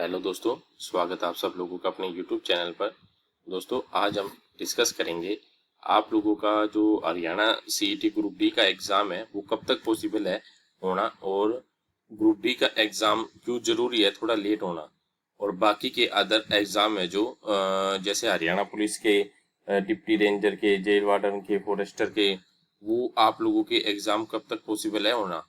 Hello दोस्तों, स्वागत है आप सब लोगों का अपने YouTube चैनल पर। दोस्तों, आज हम डिस्कस करेंगे आप लोगों का जो हरियाणा सीईटी ग्रुप डी का एग्ज़ाम है वो कब तक पॉसिबल है होना, और ग्रुप डी का एग्ज़ाम क्यों ज़रूरी है थोड़ा लेट होना, और बाकी के अदर एग्ज़ाम है जो जैसे हरियाणा पुलिस के, डिप्टी रेंजर के, जेल वार्डन के, फॉरेस्टर के, वो आप लोगों के एग्ज़ाम कब तक पॉसिबल है होना।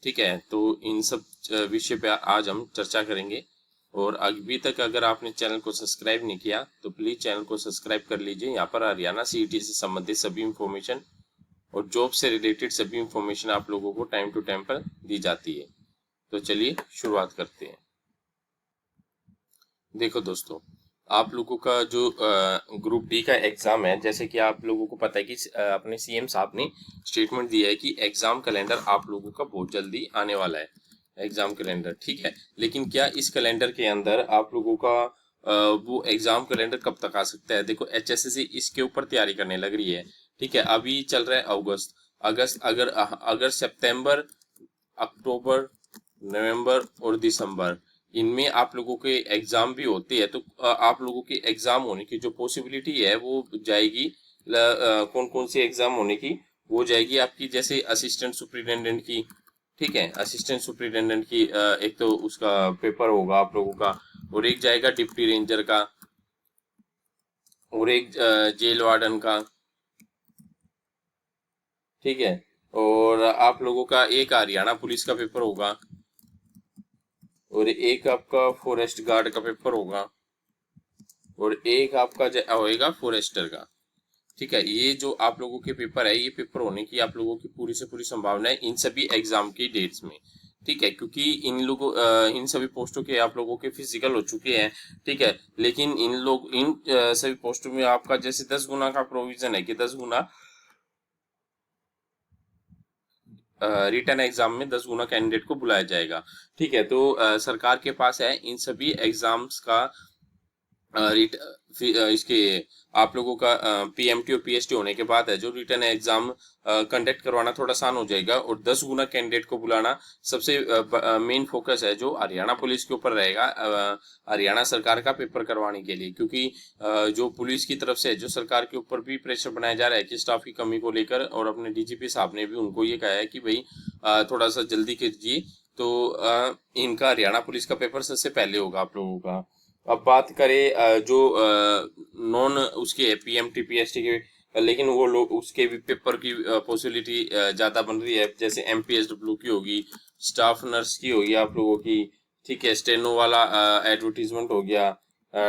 ठीक है, तो इन सब विषय पे आज हम चर्चा करेंगे। और अभी तक अगर आपने चैनल को सब्सक्राइब नहीं किया तो प्लीज चैनल को सब्सक्राइब कर लीजिए। यहाँ पर हरियाणा सीईटी से संबंधित सभी इंफॉर्मेशन और जॉब से रिलेटेड सभी इंफॉर्मेशन आप लोगों को टाइम टू टाइम पर दी जाती है। तो चलिए शुरुआत करते हैं। देखो दोस्तों, आप लोगों का जो ग्रुप डी का एग्जाम है, जैसे कि आप लोगों को पता है कि अपने सीएम साहब ने स्टेटमेंट दिया है कि एग्जाम कैलेंडर आप लोगों का बहुत जल्दी आने वाला है। एग्जाम कैलेंडर ठीक है, लेकिन क्या इस कैलेंडर के अंदर आप लोगों का वो एग्जाम कैलेंडर कब तक आ सकता है? देखो, एचएसएससी इसके ऊपर तैयारी करने लग रही है। ठीक है, अभी चल रहा है अगस्त। अगस्त अगर अगर सितंबर, अक्टूबर, नवंबर और दिसंबर, इनमें आप लोगों के एग्जाम भी होते हैं, तो आप लोगों के एग्जाम होने की जो पॉसिबिलिटी है वो जाएगी। कौन कौन सी एग्जाम होने की वो जाएगी आपकी, जैसे असिस्टेंट सुपरिटेंडेंट की। ठीक है, असिस्टेंट सुपरिटेंडेंट की एक तो उसका पेपर होगा आप लोगों का, और एक जाएगा डिप्टी रेंजर का, और एक जेल वार्डन का। ठीक है, और आप लोगों का एक हरियाणा पुलिस का पेपर होगा, और एक आपका फॉरेस्ट गार्ड का पेपर होगा, और एक आपका होएगा फॉरेस्टर का। ठीक है, ये जो आप लोगों के पेपर है, ये पेपर होने की आप लोगों की पूरी से पूरी संभावना है इन सभी एग्जाम की डेट्स में। ठीक है, क्योंकि इन सभी पोस्टों के आप लोगों के फिजिकल हो चुके हैं। ठीक है, लेकिन इन सभी पोस्टों में आपका जैसे 10 गुना का प्रोविजन है कि 10 गुना रिटर्न एग्जाम में 10 गुना कैंडिडेट को बुलाया जाएगा। ठीक है, तो सरकार के पास है इन सभी एग्जाम्स का इसके आप लोगों का पीएमटी और पीएसटी होने के बाद है जो रिटर्न एग्जाम कंडक्ट करवाना थोड़ा आसान हो जाएगा, और 10 गुना कैंडिडेट को बुलाना सबसे मेन फोकस है जो हरियाणा पुलिस के ऊपर रहेगा, हरियाणा सरकार का पेपर करवाने के लिए। क्योंकि जो पुलिस की तरफ से जो सरकार के ऊपर भी प्रेशर बनाया जा रहा है कि स्टाफ की कमी को लेकर, और अपने डीजीपी साहब ने भी उनको ये कहा है कि भाई थोड़ा सा जल्दी कीजिए। तो इनका हरियाणा पुलिस का पेपर सबसे पहले होगा आप लोगों का। अब बात करें जो नॉन उसके पीएमटी पीएसटी के, लेकिन वो लोग उसके भी पेपर की पॉसिबिलिटी ज़्यादा बन रही है, जैसे एमपीएसडब्ल्यू की होगी, स्टाफ नर्स की होगी आप लोगों की। ठीक है, स्टेनो वाला एडवर्टीजमेंट हो गया।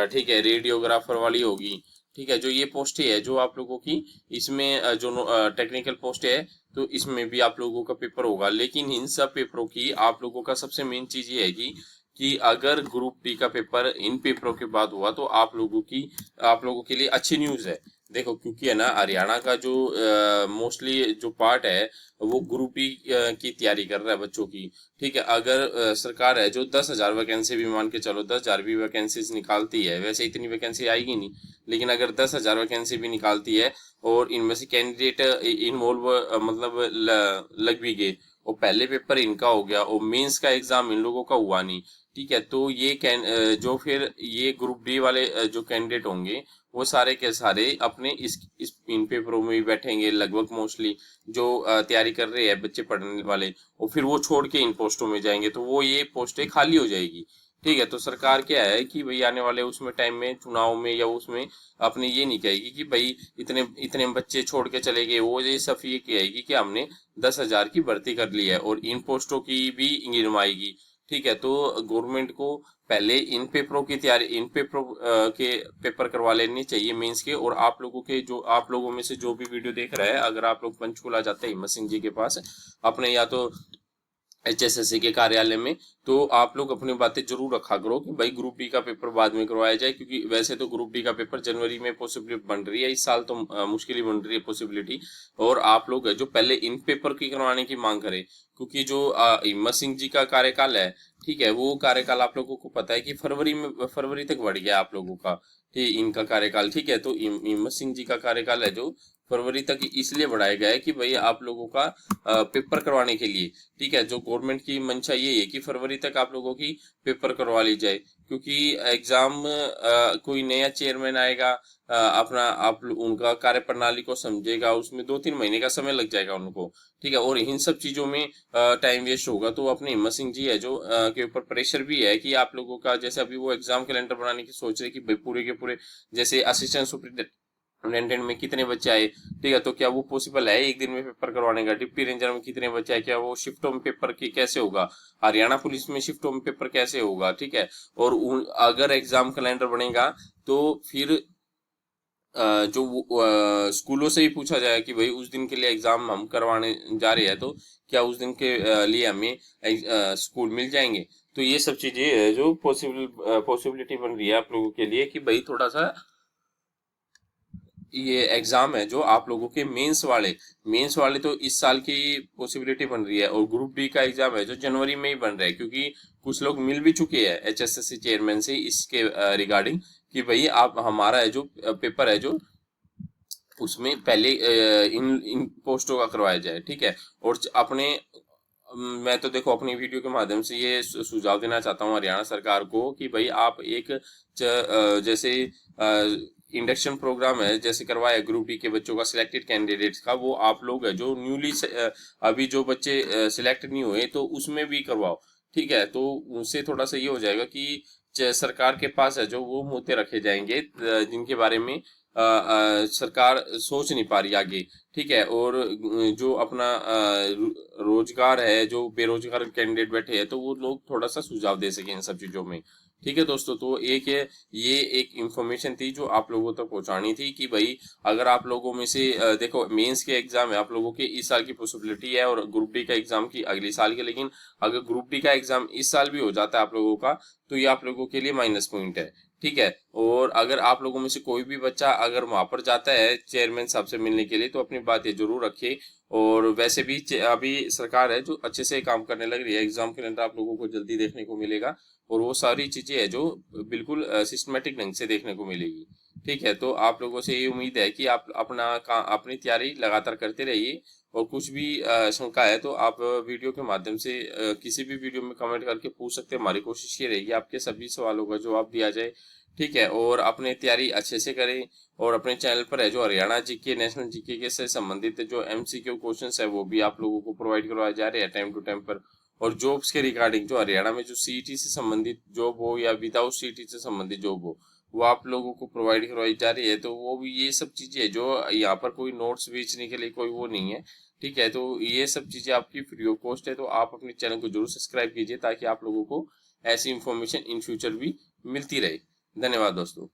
ठीक है, रेडियोग्राफर वाली होगी। ठीक है, जो ये पोस्ट है जो आप लोगों की, इसमें जो टेक्निकल पोस्ट है, तो इसमें भी आप लोगों का पेपर होगा। लेकिन इन सब पेपरों की आप लोगों का सबसे मेन चीज ये है कि अगर ग्रुप डी का पेपर इन पेपरों के बाद हुआ तो आप लोगों के लिए अच्छी न्यूज़ है। देखो, क्योंकि है ना, हरियाणा का जो मोस्टली जो पार्ट है वो ग्रुप डी की तैयारी कर रहा है बच्चों की। ठीक है, अगर सरकार है जो 10,000 वैकेंसी भी मान के चलो, 10,000 भी वैकेंसीज निकालती है, वैसे इतनी वैकेंसी आएगी नहीं, लेकिन अगर 10,000 वैकेंसी भी निकालती है और इनमें से कैंडिडेट इन्वॉल्व मतलब लग भी गए, और पहले पेपर इनका हो गया और मेंस का एग्जाम इन लोगों का हुआ नहीं। ठीक है, तो जो फिर ये ग्रुप डी वाले जो कैंडिडेट होंगे वो सारे के सारे अपने इस इन पेपरों में भी बैठेंगे लगभग मोस्टली, जो तैयारी कर रहे हैं बच्चे पढ़ने वाले, और फिर वो छोड़ के इन पोस्टों में जाएंगे तो वो ये पोस्टें खाली हो जाएगी। ठीक है, तो सरकार क्या है कि भाई आने वाले उसमें टाइम में चुनाव में या उसमें अपने ये नहीं कहेगी कि भाई इतने इतने बच्चे छोड़ के चले गए, वो ये सब ये कहेगी कि हमने 10,000 की भर्ती कर ली है, और इन पोस्टों की भी गिनवाएगी। ठीक है, तो गवर्नमेंट को पहले इन पेपरों की तैयारी, इन पेपरों के पेपर करवा लेने चाहिए मेंस के। और आप लोगों में से जो भी वीडियो देख रहा है, अगर आप लोग पंचकुला जाते हैं हिम्मत सिंह जी के पास अपने, या तो एचएसएससी के कार्यालय में, तो आप लोग अपनी बातें जरूर रखा करो कि भाई ग्रुप डी का पेपर बाद में करवाया जाए। क्योंकि वैसे तो ग्रुप डी का पेपर जनवरी में पॉसिबिलिटी बन रही है, इस साल तो मुश्किल ही बन रही है पॉसिबिलिटी। और आप लोग जो पहले इन पेपर की करवाने की मांग करें, क्योंकि जो हिम्मत सिंह जी का कार्यकाल है, ठीक है, वो कार्यकाल आप लोगों को पता है कि फरवरी तक बढ़ गया आप लोगों का, ठीक, इनका कार्यकाल। ठीक है, तो हिम्मत सिंह जी का कार्यकाल है जो फरवरी तक इसलिए बढ़ाया गया है कि भाई आप लोगों का पेपर करवाने के लिए, ठीक है। जो गवर्नमेंट की मंशा ये है कि फरवरी तक आप लोगों की पेपर करवा ली जाए, क्योंकि एग्जाम कोई नया चेयरमैन आएगा, अपना आप उनका कार्य प्रणाली को समझेगा, उसमें 2-3 महीने का समय लग जाएगा उनको, ठीक है। और इन सब चीजों में टाइम वेस्ट होगा। तो अपने हिम्मत सिंह जी है जो के ऊपर प्रेशर भी है कि आप लोगों का, जैसे अभी वो एग्जाम कैलेंडर बनाने की सोच रहे कि भाई पूरे के पूरे, जैसे असिस्टेंट सुपरिटेंडेंट में कितने बच्चे आए, ठीक है, तो क्या वो पॉसिबल है एक दिन में पेपर करवाने का? डिप्टी रेंजर में कितने बच्चे आए, क्या वो शिफ्टों में पेपर की कैसे होगा? हरियाणा पुलिस में शिफ्टों में पेपर कैसे होगा, ठीक है। और अगर एग्जाम कैलेंडर बनेगा तो फिर जो स्कूलों से ही पूछा जाए कि भाई उस दिन के लिए एग्जाम हम करवाने जा रहे हैं, तो क्या उस दिन के लिए हमें स्कूल मिल जाएंगे? तो ये सब चीजें है जो पॉसिबिलिटी बन रही है आप लोगों के लिए कि भाई थोड़ा सा ये एग्जाम है जो आप लोगों के मेंस वाले तो इस साल की पॉसिबिलिटी बन रही है, और ग्रुप डी का एग्जाम है जो जनवरी में ही बन रहा है, क्योंकि कुछ लोग मिल भी चुके हैं HSSC चेयरमैन से इसके रिगार्डिंग कि भाई आप हमारा है जो पेपर है जो उसमें पहले इन पोस्टों का करवाया जाए, ठीक है। और अपने मैं तो देखो अपनी वीडियो के माध्यम से ये सुझाव देना चाहता हूँ हरियाणा सरकार को कि भाई आप एक जैसे इंडक्शन प्रोग्राम है जैसे करवाया ग्रुप डी के बच्चों का, सिलेक्टेड कैंडिडेट्स का, वो आप लोग है जो न्यूली अभी जो बच्चे सिलेक्ट नहीं हुए तो उसमें भी करवाओ, ठीक है। तो उससे थोड़ा सा ये हो जाएगा कि सरकार के पास है जो वो मुद्दे रखे जाएंगे जिनके बारे में सरकार सोच नहीं पा रही आगे, ठीक है। और जो अपना रोजगार है, जो बेरोजगार कैंडिडेट बैठे हैं, तो वो लोग थोड़ा सा सुझाव दे सके इन सब चीजों में, ठीक है दोस्तों। तो ये एक इंफॉर्मेशन थी जो आप लोगों तक पहुंचानी थी कि भाई अगर आप लोगों में से देखो मेंस के एग्जाम है आप लोगों के इस साल की पॉसिबिलिटी है, और ग्रुप डी का एग्जाम की अगले साल के, लेकिन अगर ग्रुप डी का एग्जाम इस साल भी हो जाता है आप लोगों का तो ये आप लोगों के लिए माइनस पॉइंट है, ठीक है। और अगर आप लोगों में से कोई भी बच्चा अगर वहां पर जाता है चेयरमैन साहब से मिलने के लिए तो अपनी बात ये जरूर रखे। और वैसे भी अभी सरकार है जो अच्छे से काम करने लग रही है, एग्जाम कैलेंडर आप लोगों को जल्दी देखने को मिलेगा, और वो सारी चीजें है जो बिल्कुल सिस्टमेटिक ढंग से देखने को मिलेगी, ठीक है। तो आप लोगों से ये उम्मीद है कि आप अपनी तैयारी लगातार करते रहिए, और कुछ भी शंका है तो आप वीडियो के माध्यम से किसी भी वीडियो में कमेंट करके पूछ सकते हैं। हमारी कोशिश ये रहेगी आपके सभी सवालों का जवाब दिया जाए, ठीक है। और अपने तैयारी अच्छे से करें, और अपने चैनल पर है जो हरियाणा जीके, नेशनल जीके के से संबंधित जो MCQ क्वेश्चंस है वो भी आप लोगों को प्रोवाइड करवाए जा रहे हैं टाइम टू टाइम पर। और जॉब्स के रिगार्डिंग जो हरियाणा में जो CET से संबंधित जॉब हो या विदाउट CET से संबंधित जॉब हो वो आप लोगों को प्रोवाइड करवाई जा रही है। तो वो भी ये सब चीजें जो यहाँ पर कोई नोट्स बेचने के लिए कोई वो नहीं है, ठीक है। तो ये सब चीजें आपकी फ्री ऑफ कॉस्ट है, तो आप अपने चैनल को जरूर सब्सक्राइब कीजिए ताकि आप लोगों को ऐसी इंफॉर्मेशन इन फ्यूचर भी मिलती रहे। धन्यवाद दोस्तों।